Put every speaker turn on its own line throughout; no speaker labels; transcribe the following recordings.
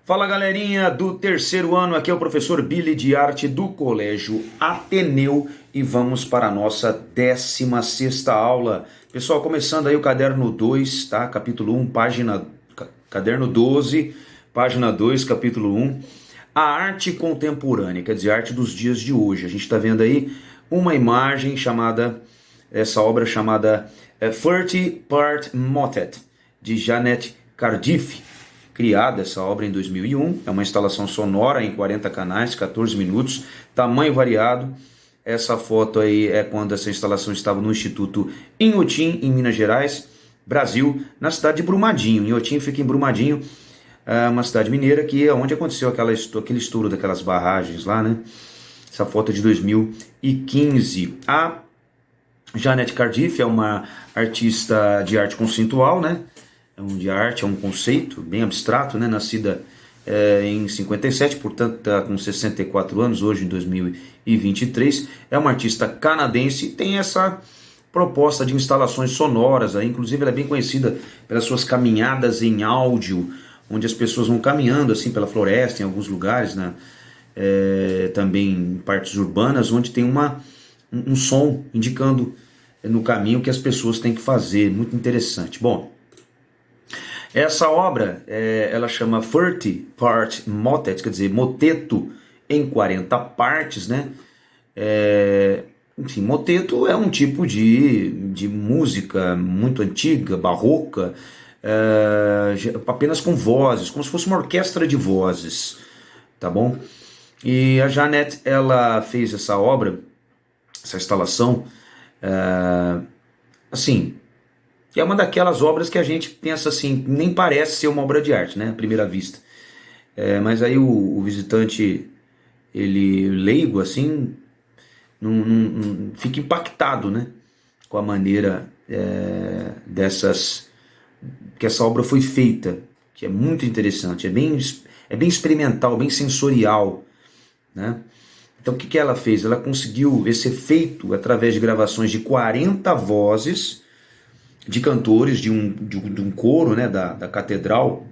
Fala galerinha do terceiro ano, aqui é o professor Billy de arte do Colégio Ateneu e vamos para a nossa 16ª aula. Pessoal, começando aí o caderno 2, tá? Capítulo 1, caderno 12, página 2, capítulo 1. A arte contemporânea, quer dizer, a arte dos dias de hoje. A gente está vendo aí uma imagem chamada, essa obra chamada 30 Part Motet, de Janet Cardiff. Criada essa obra em 2001, é uma instalação sonora em 40 canais, 14 minutos, tamanho variado. Essa foto aí é quando essa instalação estava no Instituto Inhotim, em Minas Gerais, Brasil, na cidade de Brumadinho. Inhotim fica em Brumadinho, uma cidade mineira, que é onde aconteceu aquele estouro daquelas barragens lá, né? Essa foto é de 2015. A Janet Cardiff é uma artista de arte conceitual, né? De arte, é um conceito bem abstrato, né? Nascida em 57, portanto está com 64 anos, hoje em 2023. É uma artista canadense e tem essa proposta de instalações sonoras. Inclusive ela é bem conhecida pelas suas caminhadas em áudio, onde as pessoas vão caminhando assim pela floresta, em alguns lugares, né? Também em partes urbanas, onde tem um som indicando no caminho o que as pessoas têm que fazer. Muito interessante. Bom, essa obra, ela chama 30 Part Motet, quer dizer, moteto em 40 partes, né? Enfim, moteto é um tipo de música muito antiga, barroca, apenas com vozes, como se fosse uma orquestra de vozes, tá bom? E a Janet, ela fez essa obra, essa instalação, assim, é uma daquelas obras que a gente pensa assim, nem parece ser uma obra de arte, né, à primeira vista. Mas aí o visitante, ele leigo assim, fica impactado, né, com a maneira que essa obra foi feita, que é muito interessante, é bem experimental, bem sensorial, né? Então o que ela fez? Ela conseguiu esse efeito através de gravações de 40 vozes, de cantores de um coro, né, da Catedral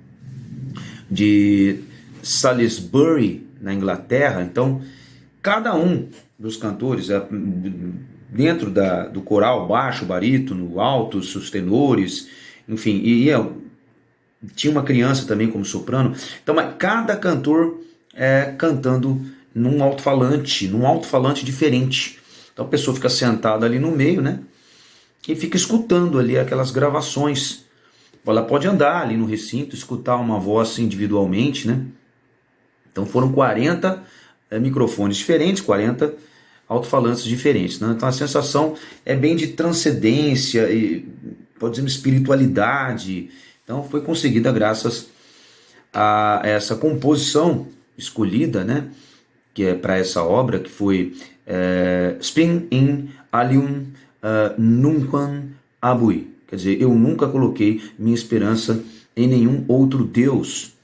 de Salisbury, na Inglaterra. Então, cada um dos cantores, dentro do coral, baixo, barítono, altos, sustenores, enfim, tinha uma criança também como soprano. Então, cada cantor cantando num alto-falante diferente. Então a pessoa fica sentada ali no meio, né? E fica escutando ali aquelas gravações. Ela pode andar ali no recinto, escutar uma voz individualmente, né? Então foram 40 microfones diferentes, 40 alto-falantes diferentes, né? Então a sensação é bem de transcendência, e pode dizer espiritualidade. Então foi conseguida graças a essa composição escolhida, né? Que é para essa obra, que foi Spin in Alium Nunquam Abui, quer dizer, eu nunca coloquei minha esperança em nenhum outro Deus,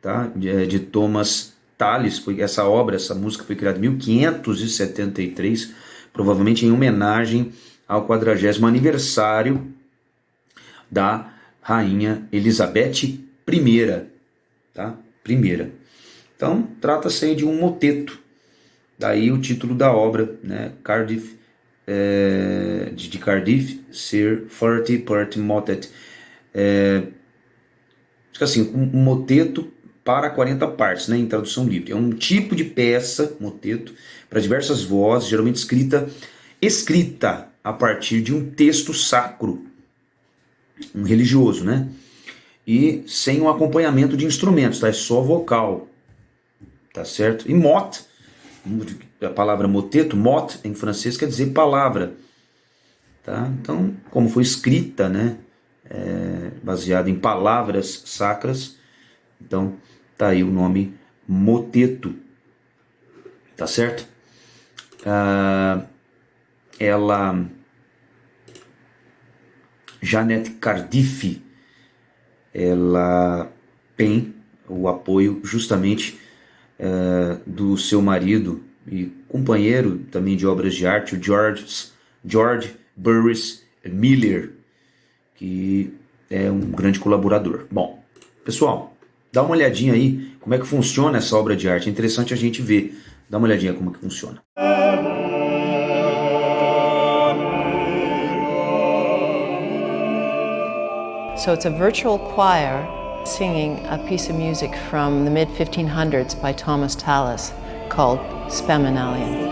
tá? De Thomas Tallis. Essa música foi criada em 1573, provavelmente em homenagem ao 40º aniversário da rainha Elizabeth I, tá? Primeira. Então, trata-se aí de um moteto, daí o título da obra, né? Cardiff, de Cardiff, Sir 40 Part Motet. Assim, um moteto para 40 partes, né, em tradução livre. É um tipo de peça, moteto, para diversas vozes, geralmente escrita a partir de um texto sacro, um religioso, né? E sem um acompanhamento de instrumentos, tá? É só vocal, tá certo? E mot, a palavra moteto, mot em francês quer dizer palavra, tá? Então, como foi escrita, né, baseado em palavras sacras, então tá aí o nome moteto, tá certo? Janet Cardiff, ela tem o apoio justamente do seu marido e companheiro também de obras de arte, o George Burris Miller, que é um grande colaborador. Bom, pessoal, Dá uma olhadinha aí como é que funciona essa obra de arte. É interessante a gente ver. Dá uma olhadinha como é que funciona.
So it's a virtual choir singing a piece of music from the mid-1500s by Thomas Tallis called Spaminalian.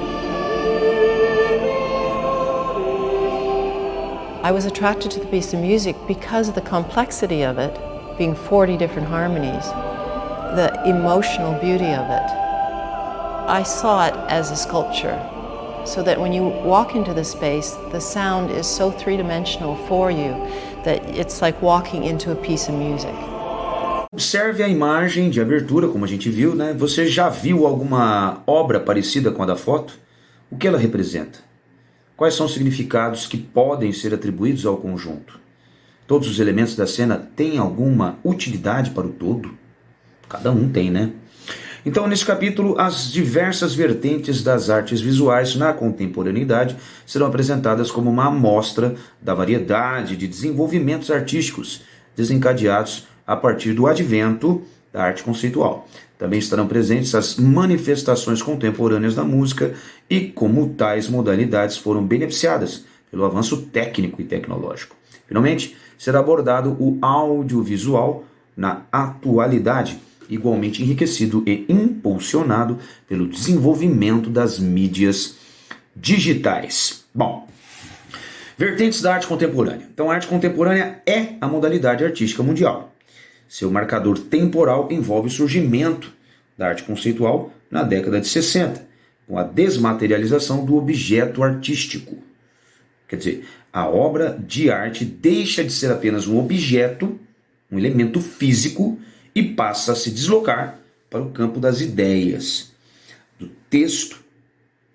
I was attracted to the piece of music because of the complexity of it, being 40 different harmonies, the emotional beauty of it. I saw it as a sculpture, so that when you walk into the space, the sound is so three-dimensional for you that it's like walking into a piece of music.
Observe a imagem de abertura, como a gente viu, né? Você já viu alguma obra parecida com a da foto? O que ela representa? Quais são os significados que podem ser atribuídos ao conjunto? Todos os elementos da cena têm alguma utilidade para o todo? Cada um tem, né? Então, nesse capítulo, as diversas vertentes das artes visuais na contemporaneidade serão apresentadas como uma amostra da variedade de desenvolvimentos artísticos desencadeados a partir do advento da arte conceitual. Também estarão presentes as manifestações contemporâneas da música e como tais modalidades foram beneficiadas pelo avanço técnico e tecnológico. Finalmente, será abordado o audiovisual na atualidade, igualmente enriquecido e impulsionado pelo desenvolvimento das mídias digitais. Bom, vertentes da arte contemporânea. Então, a arte contemporânea é a modalidade artística mundial. Seu marcador temporal envolve o surgimento da arte conceitual na década de 60, com a desmaterialização do objeto artístico. Quer dizer, a obra de arte deixa de ser apenas um objeto, um elemento físico, e passa a se deslocar para o campo das ideias, do texto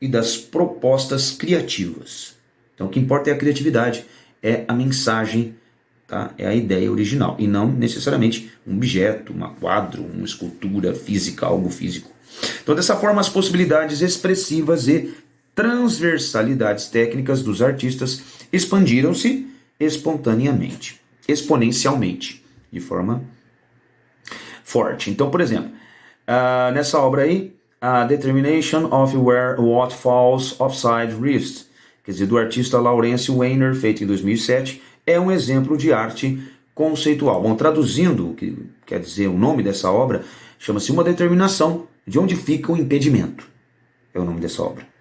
e das propostas criativas. Então, o que importa é a criatividade, é a mensagem, tá? É a ideia original, e não necessariamente um objeto, um quadro, uma escultura física, algo físico. Então, dessa forma, as possibilidades expressivas e transversalidades técnicas dos artistas expandiram-se espontaneamente, exponencialmente, de forma forte. Então, por exemplo, nessa obra aí, a Determination of Where What Falls Offside Wrist, quer dizer, do artista Lawrence Weiner, feito em 2007, é um exemplo de arte conceitual. Bom, traduzindo, o que quer dizer o nome dessa obra, chama-se Uma Determinação de Onde Fica o Impedimento. É o nome dessa obra.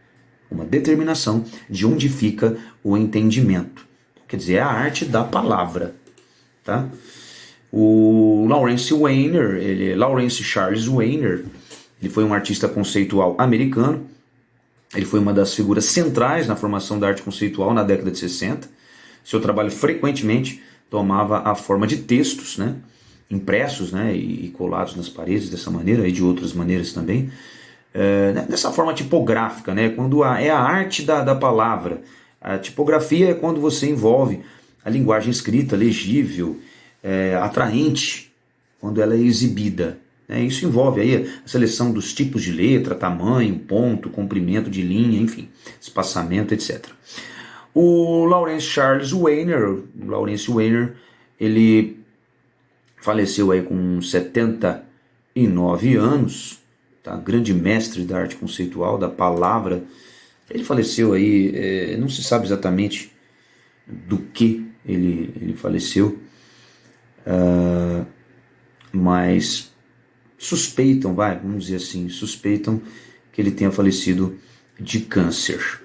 Uma determinação de onde fica o entendimento. Quer dizer, é a arte da palavra, tá? O Lawrence Weiner, Lawrence Charles Weiner, ele foi um artista conceitual americano. Ele foi uma das figuras centrais na formação da arte conceitual na década de 60. Seu trabalho frequentemente tomava a forma de textos, né, impressos, né, e colados nas paredes dessa maneira, e de outras maneiras também. Dessa forma tipográfica, né, quando é a arte da palavra. A tipografia é quando você envolve a linguagem escrita, legível, atraente, quando ela é exibida. Isso envolve aí a seleção dos tipos de letra, tamanho, ponto, comprimento de linha, enfim, espaçamento, etc. O Lawrence Charles Weiner, ele faleceu aí com 79 anos, tá? Grande mestre da arte conceitual, da palavra. Ele faleceu aí, não se sabe exatamente do que ele faleceu, mas suspeitam, vamos dizer assim, suspeitam que ele tenha falecido de câncer.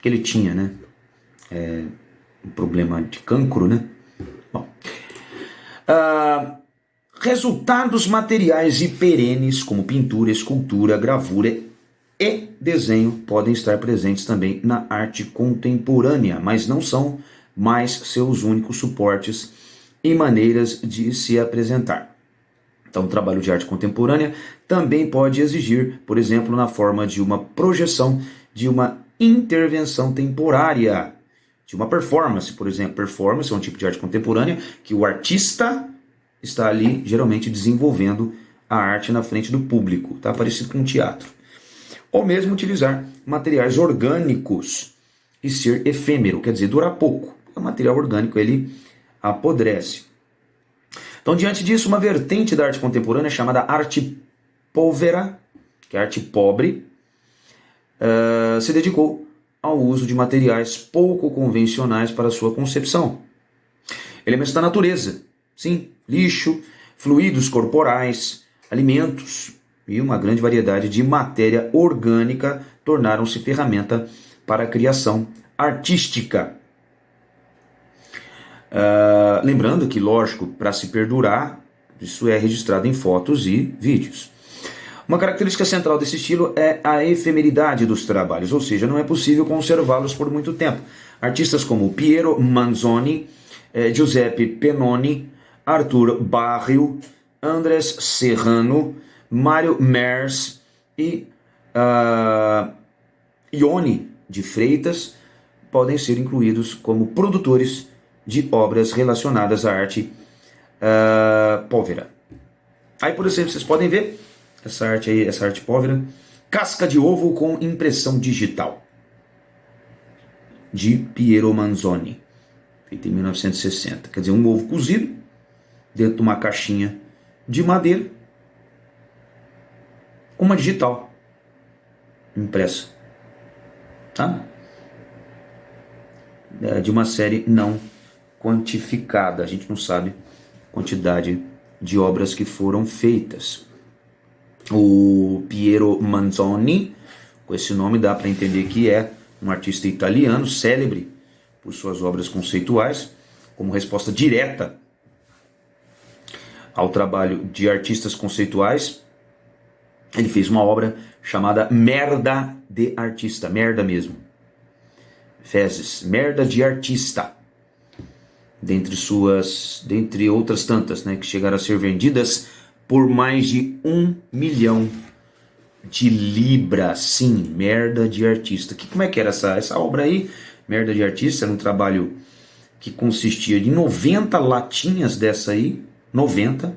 Que ele tinha, né? Um problema de cancro, né? Bom. Resultados materiais e perenes, como pintura, escultura, gravura e desenho, podem estar presentes também na arte contemporânea, mas não são mais seus únicos suportes e maneiras de se apresentar. Então, o trabalho de arte contemporânea também pode exigir, por exemplo, na forma de uma projeção, de uma intervenção temporária, de uma performance, por exemplo. Performance é um tipo de arte contemporânea que o artista está ali, geralmente, desenvolvendo a arte na frente do público, tá? Parecido com um teatro. Ou mesmo utilizar materiais orgânicos e ser efêmero, quer dizer, durar pouco. O material orgânico, ele apodrece. Então, diante disso, uma vertente da arte contemporânea chamada arte povera, que é arte pobre, se dedicou ao uso de materiais pouco convencionais para sua concepção. Elementos da natureza, sim, lixo, fluidos corporais, alimentos e uma grande variedade de matéria orgânica tornaram-se ferramenta para a criação artística. Lembrando que, lógico, para se perdurar, isso é registrado em fotos e vídeos. Uma característica central desse estilo é a efemeridade dos trabalhos, ou seja, não é possível conservá-los por muito tempo. Artistas como Piero Manzoni, Giuseppe Pennoni, Arthur Barrio, Andrés Serrano, Mário Mers e Ione de Freitas podem ser incluídos como produtores de obras relacionadas à arte povera. Aí, por exemplo, vocês podem ver essa arte povera, casca de ovo com impressão digital, de Piero Manzoni, feita em 1960. Quer dizer, um ovo cozido dentro de uma caixinha de madeira com uma digital impressa, tá? De uma série não quantificada. A gente não sabe a quantidade de obras que foram feitas. O Piero Manzoni, com esse nome dá para entender que é um artista italiano, célebre por suas obras conceituais, como resposta direta ao trabalho de artistas conceituais. Ele fez uma obra chamada Merda de Artista, merda mesmo, fezes, merda de artista, dentre outras tantas, né, que chegaram a ser vendidas por mais de 1 milhão de libras. Sim, merda de artista. Como é que era essa obra aí? Merda de artista era um trabalho que consistia de 90 latinhas dessa aí, 90,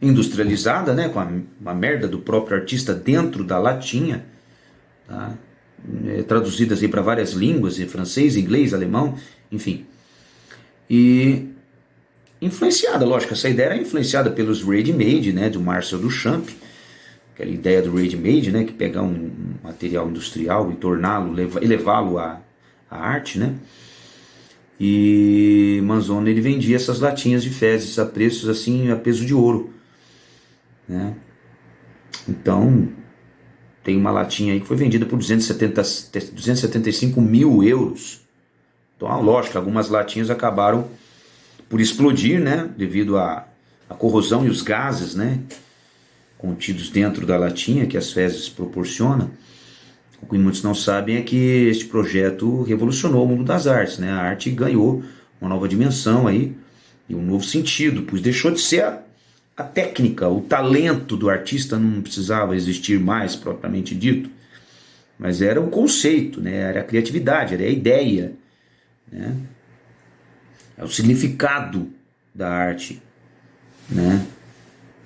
industrializada, né, com a merda do próprio artista dentro da latinha, tá? Traduzidas aí para várias línguas, francês, inglês, alemão, enfim. E influenciada, lógico, essa ideia era influenciada pelos ready-made, né, do Marcel Duchamp, aquela ideia do ready-made, né, que pegar um material industrial e torná-lo, elevá-lo à arte, né. E Manzoni, ele vendia essas latinhas de fezes a preços assim, a peso de ouro, né. Então, tem uma latinha aí que foi vendida por 275 mil euros. Então, lógico, algumas latinhas acabaram por explodir, né, devido à corrosão e os gases, né, contidos dentro da latinha que as fezes proporcionam. O que muitos não sabem é que este projeto revolucionou o mundo das artes, né? A arte ganhou uma nova dimensão aí e um novo sentido, pois deixou de ser a técnica, o talento do artista não precisava existir mais propriamente dito, mas era o conceito, né? Era a criatividade, era a ideia, né? É o significado da arte, né,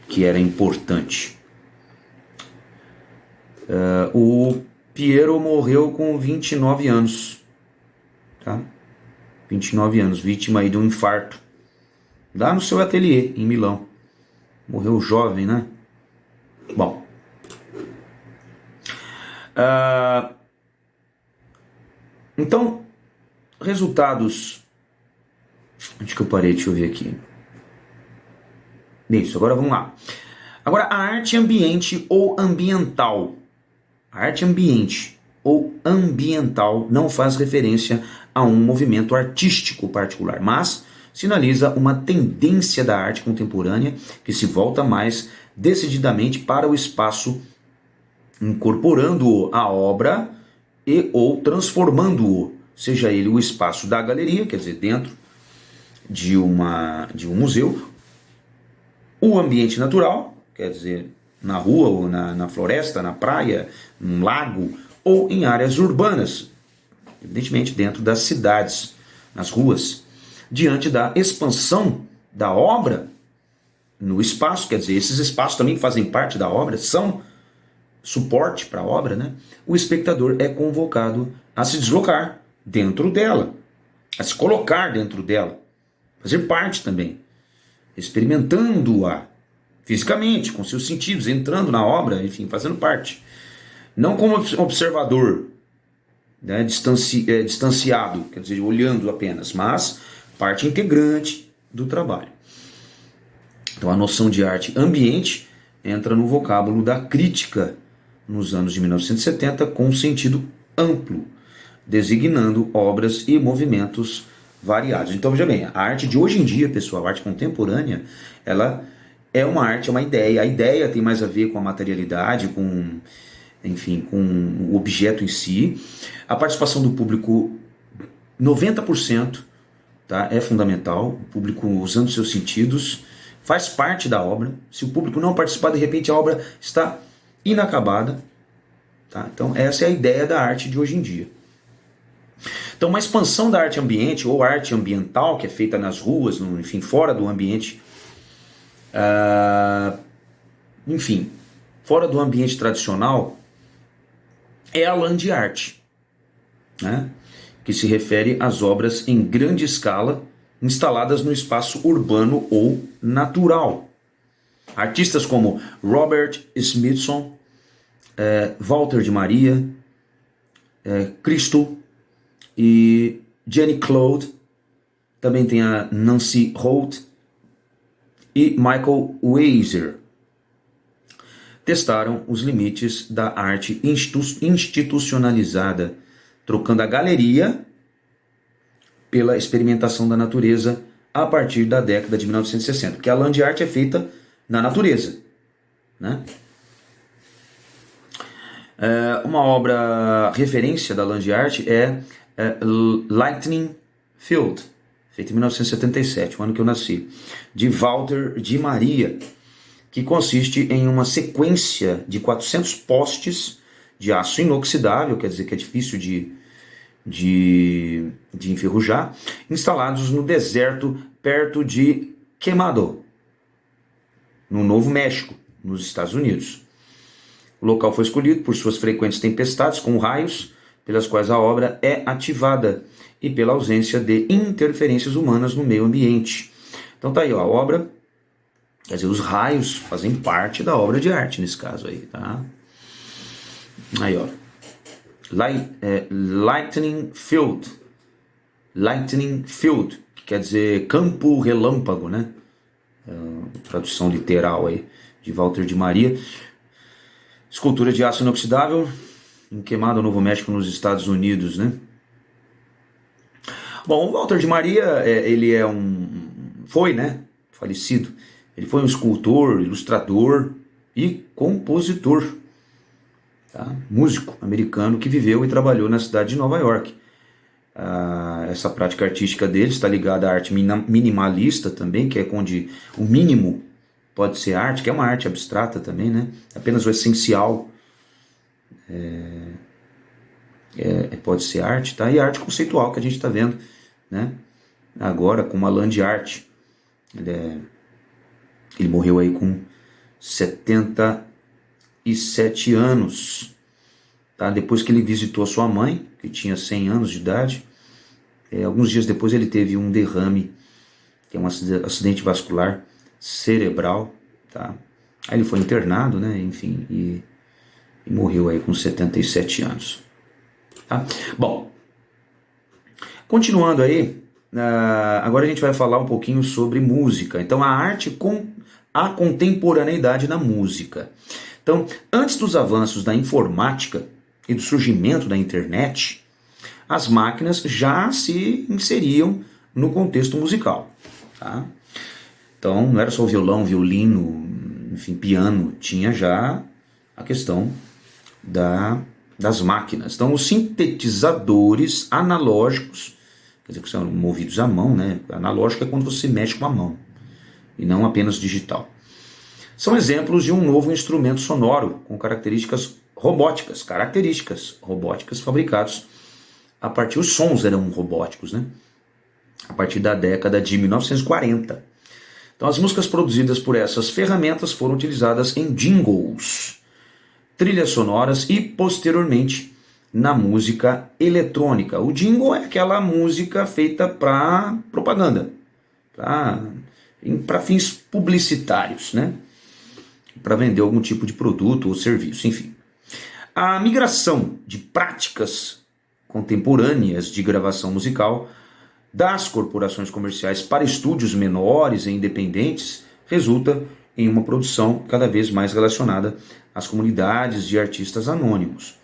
que era importante. O Piero morreu com 29 anos, tá? 29 anos, vítima aí de um infarto, lá no seu ateliê em Milão. Morreu jovem, né? Bom, então, resultados. Onde que eu parei? Deixa eu ver aqui. Isso, agora vamos lá. Agora, a arte ambiente ou ambiental. A arte ambiente ou ambiental não faz referência a um movimento artístico particular, mas sinaliza uma tendência da arte contemporânea que se volta mais decididamente para o espaço, incorporando-o à obra e ou transformando-o, seja ele o espaço da galeria, quer dizer, dentro de um museu, o ambiente natural, quer dizer, na rua ou na floresta, na praia, num lago ou em áreas urbanas, evidentemente dentro das cidades, nas ruas, diante da expansão da obra no espaço, quer dizer, esses espaços também fazem parte da obra, são suporte para a obra, né? O espectador é convocado a se deslocar dentro dela, a se colocar dentro dela, fazer parte também, experimentando-a fisicamente, com seus sentidos, entrando na obra, enfim, fazendo parte. Não como observador, né, distanciado, quer dizer, olhando apenas, mas parte integrante do trabalho. Então a noção de arte ambiente entra no vocábulo da crítica nos anos de 1970 com sentido amplo, designando obras e movimentos variados. Então veja bem, a arte de hoje em dia, pessoal, a arte contemporânea, ela é uma arte, é uma ideia. A ideia tem mais a ver com a materialidade, com, enfim, com o objeto em si. A participação do público, 90%, tá, é fundamental. O público usando seus sentidos faz parte da obra. Se o público não participar, de repente a obra está inacabada. Tá? Então essa é a ideia da arte de hoje em dia. Então uma expansão da arte ambiente ou arte ambiental, que é feita nas ruas, enfim, fora do ambiente, enfim, fora do ambiente tradicional, é a land art, né? Que se refere às obras em grande escala instaladas no espaço urbano ou natural. Artistas como Robert Smithson, Walter de Maria, Christo e Jenny Claude, também tem a Nancy Holt e Michael Weiser, testaram os limites da arte institucionalizada, trocando a galeria pela experimentação da natureza a partir da década de 1960, porque a land art é feita na natureza, né? Uma obra referência da land art é Lightning Field, feita em 1977, o ano que eu nasci, de Walter de Maria, que consiste em uma sequência de 400 postes de aço inoxidável, quer dizer que é difícil de enferrujar, instalados no deserto perto de Quemado, no Novo México, nos Estados Unidos. O local foi escolhido por suas frequentes tempestades com raios, pelas quais a obra é ativada, e pela ausência de interferências humanas no meio ambiente. Então tá aí, ó, a obra, quer dizer, os raios fazem parte da obra de arte nesse caso aí, tá? Aí, ó, Lightning Field, que quer dizer campo relâmpago, né? Tradução literal aí, de Walter de Maria. Escultura de aço inoxidável, em Quemado, Novo México, nos Estados Unidos, né? Bom, o Walter de Maria, ele foi, né, falecido. Ele foi um escultor, ilustrador e compositor, tá? Músico americano que viveu e trabalhou na cidade de Nova York. Essa prática artística dele está ligada à arte minimalista também, que é onde o mínimo pode ser arte, que é uma arte abstrata também, né? Apenas o essencial pode ser arte, tá? E a arte conceitual que a gente está vendo, né? Agora com uma land art. Ele morreu aí com 77 anos, tá? Depois que ele visitou a sua mãe, que tinha 100 anos de idade. Alguns dias depois ele teve um derrame, que é um acidente vascular cerebral, tá? Aí ele foi internado, né? Enfim, e morreu aí com 77 anos. Tá? Bom, continuando aí, agora a gente vai falar um pouquinho sobre música. Então, a arte com a contemporaneidade na música. Então, antes dos avanços da informática e do surgimento da internet, as máquinas já se inseriam no contexto musical. Tá? Então, não era só o violão, violino, enfim, piano, tinha já a questão das máquinas. Então, os sintetizadores analógicos, quer dizer, que são movidos à mão, né? Analógico é quando você mexe com a mão, e não apenas digital. São exemplos de um novo instrumento sonoro com características robóticas fabricados a partir, os sons eram robóticos, né? A partir da década de 1940. Então, as músicas produzidas por essas ferramentas foram utilizadas em jingles, trilhas sonoras e, posteriormente, na música eletrônica. O jingle é aquela música feita para propaganda, para fins publicitários, né? Para vender algum tipo de produto ou serviço, enfim. A migração de práticas contemporâneas de gravação musical das corporações comerciais para estúdios menores e independentes resulta em uma produção cada vez mais relacionada às comunidades de artistas anônimos.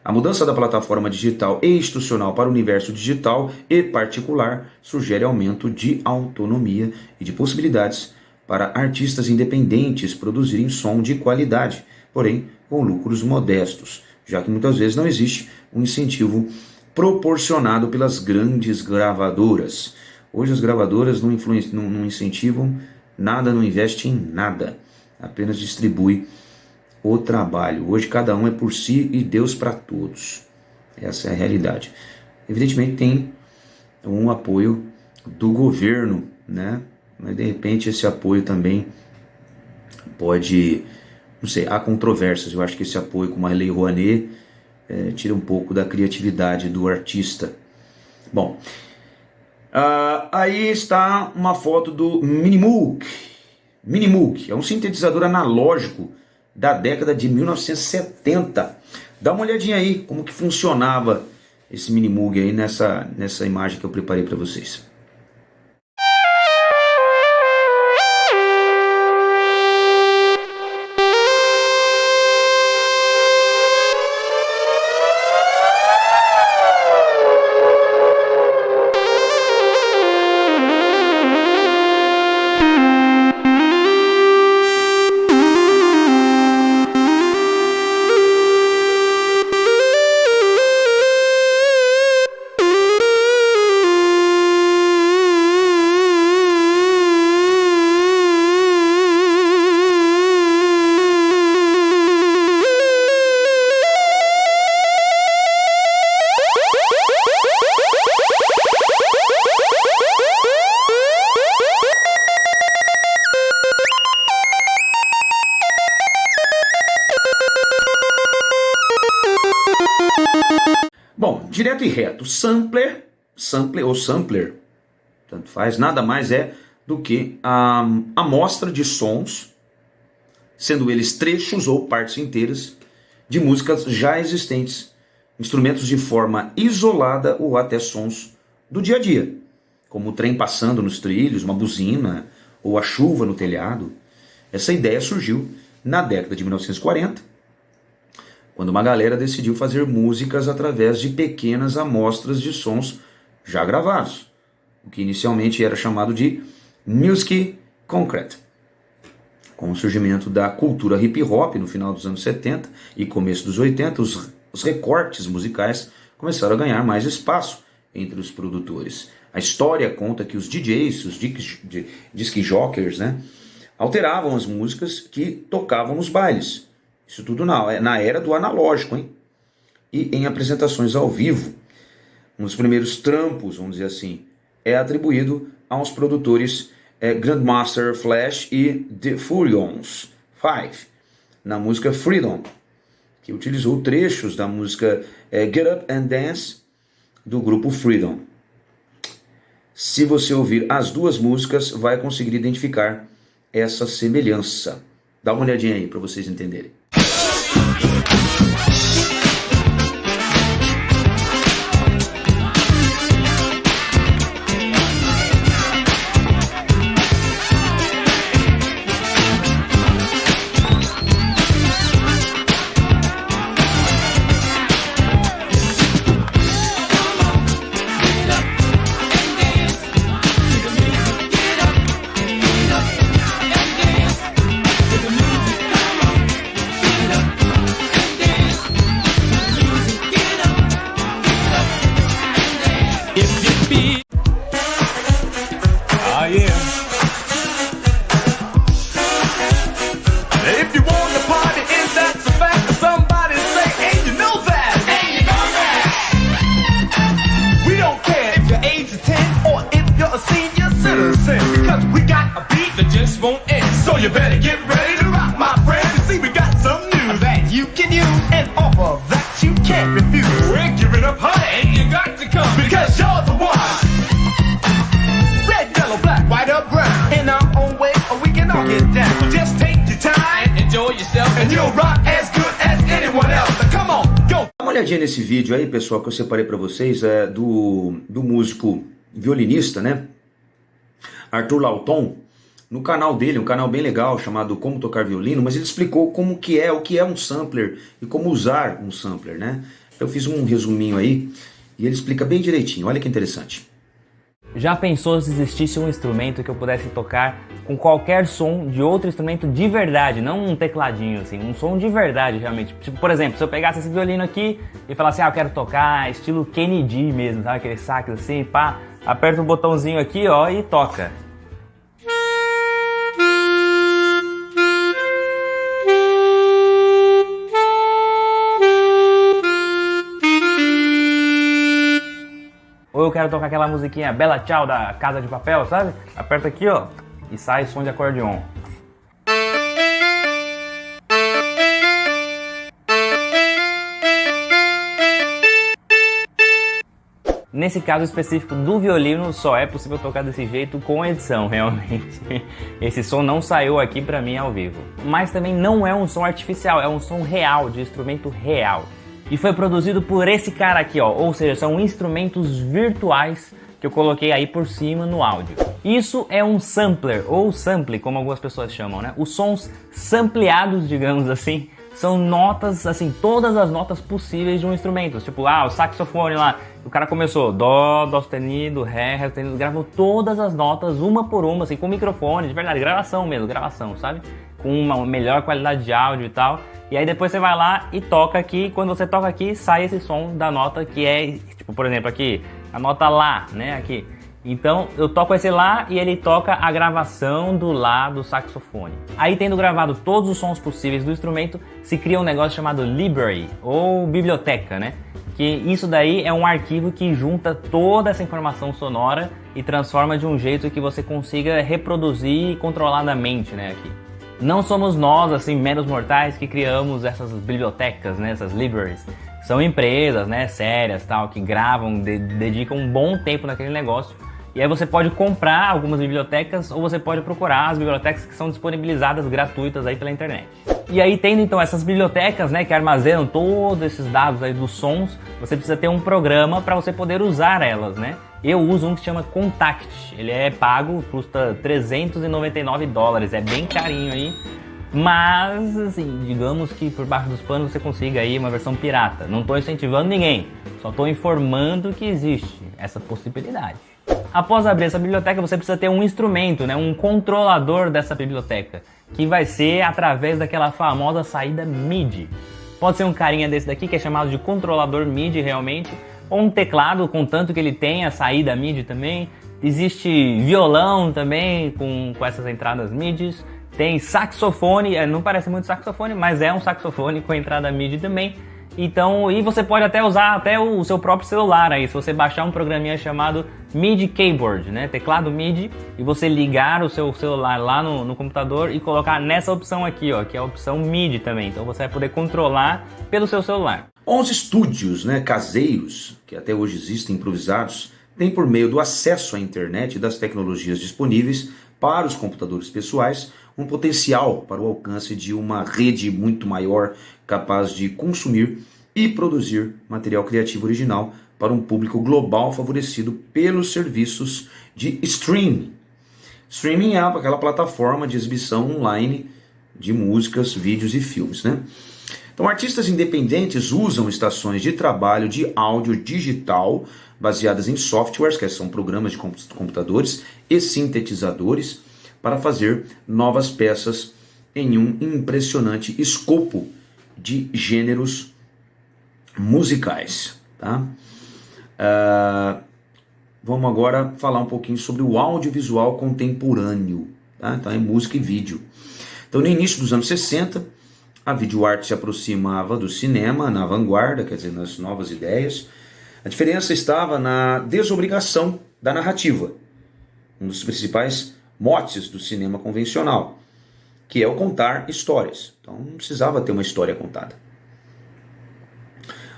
A mudança da plataforma digital e institucional para o universo digital e particular sugere aumento de autonomia e de possibilidades para artistas independentes produzirem som de qualidade, porém com lucros modestos, já que muitas vezes não existe um incentivo proporcionado pelas grandes gravadoras. Hoje as gravadoras não incentivam nada, não investem em nada, apenas distribui o trabalho. Hoje cada um é por si e Deus para todos. Essa é a realidade. Evidentemente tem um apoio do governo, né? Mas de repente esse apoio também pode, não sei, há controvérsias. Eu acho que esse apoio com a Lei Rouanet tira um pouco da criatividade do artista. Bom, aí está uma foto do Minimoog. Minimoog é um sintetizador analógico da década de 1970. Dá uma olhadinha aí como que funcionava esse Minimoog aí nessa imagem que eu preparei para vocês. Bom, direto e reto, sampler ou sampler, tanto faz, nada mais é do que a amostra de sons, sendo eles trechos ou partes inteiras de músicas já existentes, instrumentos de forma isolada ou até sons do dia a dia, como o trem passando nos trilhos, uma buzina ou a chuva no telhado. Essa ideia surgiu na década de 1940, quando uma galera decidiu fazer músicas através de pequenas amostras de sons já gravados, o que inicialmente era chamado de music concrete. Com o surgimento da cultura hip hop no final dos anos 70 e começo dos 80, os recortes musicais começaram a ganhar mais espaço entre os produtores. A história conta que os DJs, os disc jockeys, né, alteravam as músicas que tocavam nos bailes. Isso tudo na era do analógico, hein? E em apresentações ao vivo. Um dos primeiros trampos, vamos dizer assim, é atribuído aos produtores Grandmaster Flash e The Furions 5, na música Freedom, que utilizou trechos da música Get Up and Dance, do grupo Freedom. Se você ouvir as duas músicas, vai conseguir identificar essa semelhança. Dá uma olhadinha aí para vocês entenderem.
You better get ready to rock, my friend. You see, we got some news that you can use, and offer that you can't refuse. We're giving up, honey, and you got to come because you're the one. Red, yellow, black, white,
olhadinha nesse vídeo aí, pessoal, que eu separei para vocês, do músico violinista, né? Arthur Lawton, no canal dele, um canal bem legal chamado Como Tocar Violino, mas ele explicou o que é um sampler e como usar um sampler, né? Eu fiz um resuminho aí e ele explica bem direitinho, olha que interessante.
Já pensou se existisse um instrumento que eu pudesse tocar com qualquer som de outro instrumento de verdade, não um tecladinho assim, um som de verdade realmente. Tipo, por exemplo, se eu pegasse esse violino aqui e falasse, eu quero tocar estilo Kennedy mesmo, sabe, aquele sax assim, pá, aperta o botãozinho aqui, ó, e toca. Ou eu quero tocar aquela musiquinha Bella Ciao da Casa de Papel, sabe? Aperta aqui, ó, e sai som de acordeon. Nesse caso específico do violino, só é possível tocar desse jeito com edição, realmente. Esse som não saiu aqui pra mim ao vivo. Mas também não é um som artificial, é um som real, de instrumento real. E foi produzido por esse cara aqui, ó, ou seja, são instrumentos virtuais que eu coloquei aí por cima no áudio. Isso é um sampler, ou sample, como algumas pessoas chamam, né? Os sons sampleados, digamos assim, são notas, assim, todas as notas possíveis de um instrumento. Tipo, o saxofone lá, o cara começou dó sustenido, ré sustenido, gravou todas as notas, uma por uma, assim, com microfone, de verdade, gravação mesmo, gravação, sabe? Com uma melhor qualidade de áudio e tal. E aí depois você vai lá e toca aqui, e quando você toca aqui, sai esse som da nota que é, tipo, por exemplo, aqui, a nota Lá, né, aqui. Então eu toco esse Lá e ele toca a gravação do Lá do saxofone. Aí, tendo gravado todos os sons possíveis do instrumento, se cria um negócio chamado library, ou biblioteca, né? Que isso daí é um arquivo que junta toda essa informação sonora e transforma de um jeito que você consiga reproduzir controladamente, né, aqui. Não somos nós, assim, meros mortais, que criamos essas bibliotecas, né, essas libraries. São empresas, né, sérias, tal, que gravam, dedicam um bom tempo naquele negócio. E aí você pode comprar algumas bibliotecas ou você pode procurar as bibliotecas que são disponibilizadas gratuitas aí pela internet. E aí, tendo então essas bibliotecas, né, que armazenam todos esses dados aí dos sons, você precisa ter um programa para você poder usar elas, né? Eu uso um que se chama Kontakt, ele é pago, custa $399, é bem carinho aí, mas assim, digamos que por baixo dos panos você consiga aí uma versão pirata. Não estou incentivando ninguém, só estou informando que existe essa possibilidade. Após abrir essa biblioteca, você precisa ter um instrumento, né, um controlador dessa biblioteca, que vai ser através daquela famosa saída MIDI. Pode ser um carinha desse daqui, que é chamado de controlador MIDI realmente, ou um teclado, contanto que ele tenha saída MIDI também. Existe violão também com essas entradas MIDIs. Tem saxofone, não parece muito saxofone, mas é um saxofone com entrada MIDI também. Então, e você pode até usar até o seu próprio celular aí, se você baixar um programinha chamado MIDI Keyboard, né? Teclado MIDI, e você ligar o seu celular lá no computador e colocar nessa opção aqui, ó, que é a opção MIDI também. Então você vai poder controlar pelo seu celular.
11 estúdios, né, caseiros, que até hoje existem, improvisados, têm por meio do acesso à internet e das tecnologias disponíveis para os computadores pessoais, um potencial para o alcance de uma rede muito maior, capaz de consumir e produzir material criativo original para um público global favorecido pelos serviços de streaming. Streaming é aquela plataforma de exibição online de músicas, vídeos e filmes, né? Então, artistas independentes usam estações de trabalho de áudio digital baseadas em softwares, que são programas de computadores e sintetizadores, para fazer novas peças em um impressionante escopo de gêneros musicais. Tá? Vamos agora falar um pouquinho sobre o audiovisual contemporâneo. Tá? Então é música e vídeo. Então, no início dos anos 60, a videoarte se aproximava do cinema na vanguarda, quer dizer, nas novas ideias. A diferença estava na desobrigação da narrativa, um dos principais motes do cinema convencional, que é o contar histórias. Então não precisava ter uma história contada.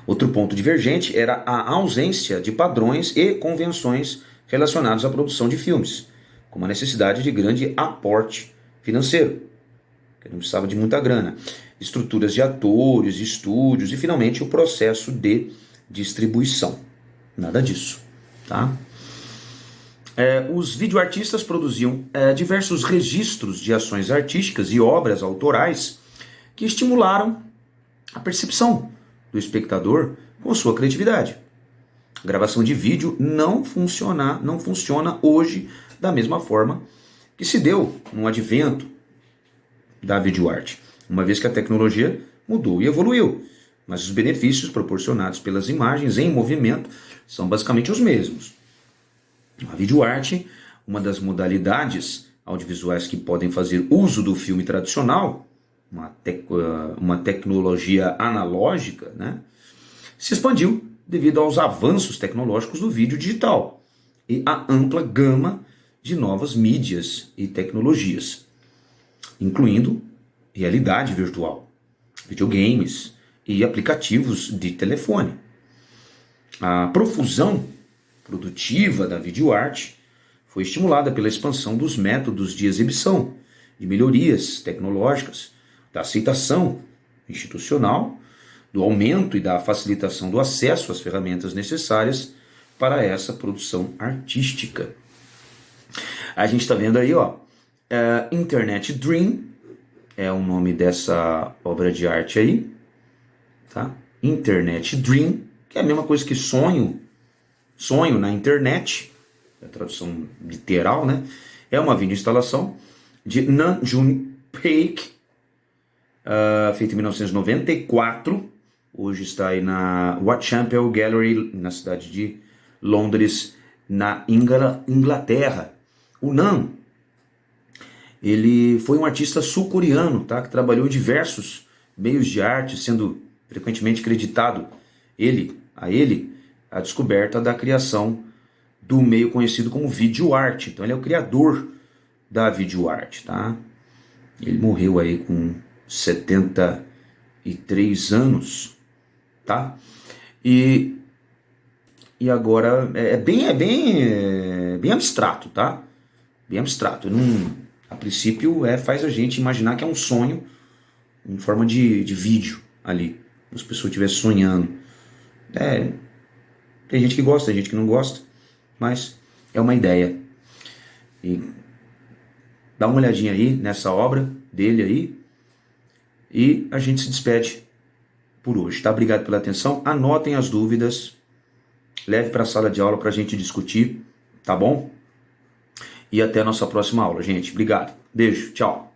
Outro ponto divergente era a ausência de padrões e convenções relacionados à produção de filmes, como a necessidade de grande aporte financeiro. porque não precisava de muita grana. Estruturas de atores, estúdios e finalmente o processo de distribuição. Nada disso, tá? Os videoartistas produziam diversos registros de ações artísticas e obras autorais que estimularam a percepção do espectador com sua criatividade. A gravação de vídeo não funciona hoje da mesma forma que se deu no advento da videoarte, uma vez que a tecnologia mudou e evoluiu, mas os benefícios proporcionados pelas imagens em movimento são basicamente os mesmos. A videoarte, uma das modalidades audiovisuais que podem fazer uso do filme tradicional, uma tecnologia analógica, né, se expandiu devido aos avanços tecnológicos do vídeo digital e à ampla gama de novas mídias e tecnologias, incluindo realidade virtual, videogames e aplicativos de telefone. A profusão produtiva da videoarte foi estimulada pela expansão dos métodos de exibição, de melhorias tecnológicas, da aceitação institucional, do aumento e da facilitação do acesso às ferramentas necessárias para essa produção artística. A gente está vendo aí, ó, Internet Dream é o nome dessa obra de arte aí, tá? Internet Dream, que é a mesma coisa que sonho na internet, é a tradução literal, né? É uma videoinstalação de Nam June Paik, feita em 1994, hoje está aí na Whitechapel Gallery, na cidade de Londres, na Inglaterra. O Nam, ele foi um artista sul-coreano, tá? Que trabalhou em diversos meios de arte, sendo frequentemente creditado a descoberta da criação do meio conhecido como videoarte. Então ele é o criador da videoarte, tá? Ele morreu aí com 73 anos, tá? E agora é bem abstrato, tá? Bem abstrato. A princípio faz a gente imaginar que é um sonho em forma de vídeo ali, como se a pessoa estivesse sonhando. Tem gente que gosta, tem gente que não gosta, mas é uma ideia. E dá uma olhadinha aí nessa obra dele aí e a gente se despede por hoje, tá? Obrigado pela atenção, anotem as dúvidas, leve para a sala de aula para a gente discutir, tá bom? E até a nossa próxima aula, gente. Obrigado. Beijo, tchau.